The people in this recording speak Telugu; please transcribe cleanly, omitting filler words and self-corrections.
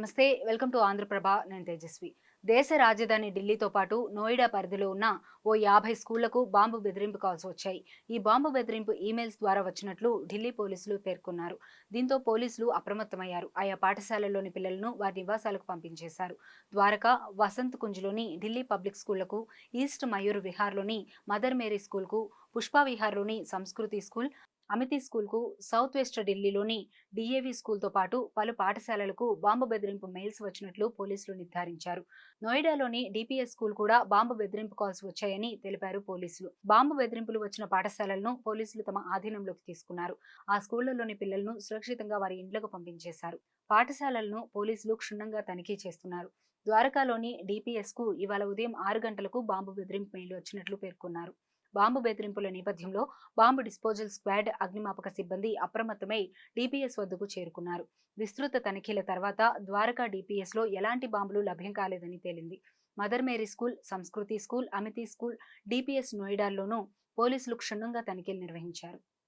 నమస్తే. Welcome to Andhraprabha. నేను తేజస్వి. దేశ రాజధాని ఢిల్లీతో పాటు నోయిడా పరిధిలో ఉన్న ఓ 50 స్కూళ్లకు బాంబు బెదిరింపు కాల్స్ వచ్చాయి. ఈ బాంబు బెదిరింపు ఈమెయిల్స్ ద్వారా వచ్చినట్లు ఢిల్లీ పోలీసులు పేర్కొన్నారు. దీంతో పోలీసులు అప్రమత్తమయ్యారు. ఆయా పాఠశాలల్లోని పిల్లలను వారి నివాసాలకు పంపించేశారు. ద్వారకా, వసంత్ కుంజ్లోని ఢిల్లీ పబ్లిక్ స్కూళ్లకు, ఈస్ట్ మయూర్ విహార్లోని మదర్ మేరీ స్కూల్కు, పుష్పా విహార్లోని సంస్కృతి స్కూల్, అమితి స్కూల్కు, సౌత్ వెస్ట్ ఢిల్లీలోని డిఏవి స్కూల్తో పాటు పలు పాఠశాలలకు బాంబు బెదిరింపు మెయిల్స్ వచ్చినట్లు పోలీసులు నిర్ధారించారు. నోయిడాలోని డిపిఎస్ స్కూల్ కూడా బాంబు బెదిరింపు కాల్స్ వచ్చాయని తెలిపారు పోలీసులు. బాంబు బెదిరింపులు వచ్చిన పాఠశాలలను పోలీసులు తమ ఆధీనంలోకి తీసుకున్నారు. ఆ స్కూళ్లలోని పిల్లలను సురక్షితంగా వారి ఇండ్లకు పంపించేశారు. పాఠశాలలను పోలీసులు క్షుణ్ణంగా తనిఖీ చేస్తున్నారు. ద్వారకాలోని డిపిఎస్ కు ఇవాళ ఉదయం 6 గంటలకు బాంబు బెదిరింపు మెయిల్ వచ్చినట్లు పేర్కొన్నారు. బాంబు బెదిరింపుల నేపథ్యంలో బాంబు డిస్పోజల్ స్క్వాడ్, అగ్నిమాపక సిబ్బంది అప్రమత్తమై డిపిఎస్ వద్దకు చేరుకున్నారు. విస్తృత తనిఖీల తర్వాత ద్వారకా డిపిఎస్ లో ఎలాంటి బాంబులు లభ్యం కాలేదని తేలింది. మదర్ మేరీ స్కూల్, సంస్కృతి స్కూల్, అమితి స్కూల్, డిపిఎస్ నోయిడాల్లోనూ పోలీసులు క్షుణ్ణంగా తనిఖీలు నిర్వహించారు.